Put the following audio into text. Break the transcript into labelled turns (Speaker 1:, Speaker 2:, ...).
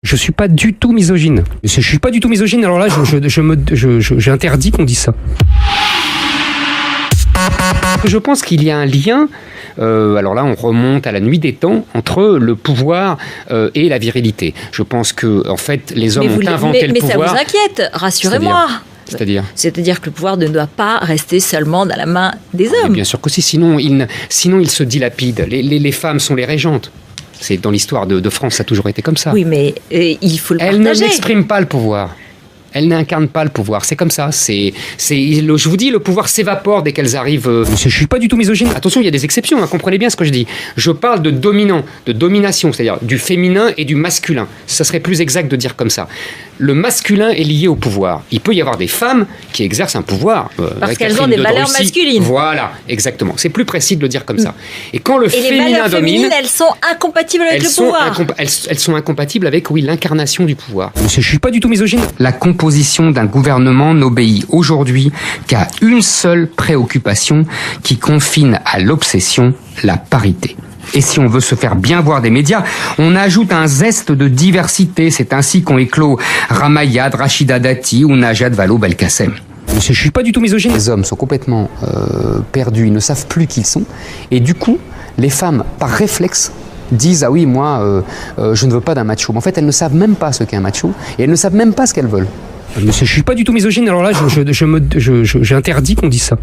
Speaker 1: Je suis pas du tout misogyne. Je suis pas du tout misogyne, alors là, j'interdis qu'on dise ça. Je pense qu'il y a un lien, alors là on remonte à la nuit des temps, entre le pouvoir et la virilité. Je pense que en fait les hommes ont inventé le pouvoir.
Speaker 2: Mais ça vous inquiète, rassurez-moi. C'est-à-dire que le pouvoir ne doit pas rester seulement dans la main des hommes.
Speaker 1: Mais bien sûr qu'aussi, sinon il se dilapide. Les femmes sont les régentes. C'est dans l'histoire de France, ça a toujours été comme ça.
Speaker 2: Oui, mais il faut le partager.
Speaker 1: Elles ne n'expriment pas le pouvoir. Elles n'incarnent pas le pouvoir, c'est comme ça. Je vous dis, le pouvoir s'évapore dès qu'elles arrivent. Je suis pas du tout misogyne. Attention, il y a des exceptions, comprenez bien ce que je dis. Je parle de dominant, de domination, c'est-à-dire du féminin et du masculin. Ça serait plus exact de dire comme ça. Le masculin est lié au pouvoir. Il peut y avoir des femmes qui exercent un pouvoir.
Speaker 2: Parce qu'elles ont des valeurs masculines.
Speaker 1: Voilà, exactement. C'est plus précis de le dire comme ça. Et quand le féminin domine...
Speaker 2: les valeurs féminines, elles sont incompatibles avec le pouvoir.
Speaker 1: Elles sont incompatibles avec, oui, l'incarnation du pouvoir. Je suis pas du tout misogyne. La composition d'un gouvernement n'obéit aujourd'hui qu'à une seule préoccupation qui confine à l'obsession, la parité. Et si on veut se faire bien voir des médias, on ajoute un zeste de diversité. C'est ainsi qu'ont éclos Ramayad, Rachida Dati ou Najat Vallaud-Belkacem. Je suis pas du tout misogyne. Les hommes sont complètement perdus, ils ne savent plus qui ils sont. Et du coup, les femmes, par réflexe, disent « Ah oui, moi, je ne veux pas d'un macho ». Mais en fait, elles ne savent même pas ce qu'est un macho et elles ne savent même pas ce qu'elles veulent. Je suis pas du tout misogyne, alors là, j'interdis qu'on dise ça.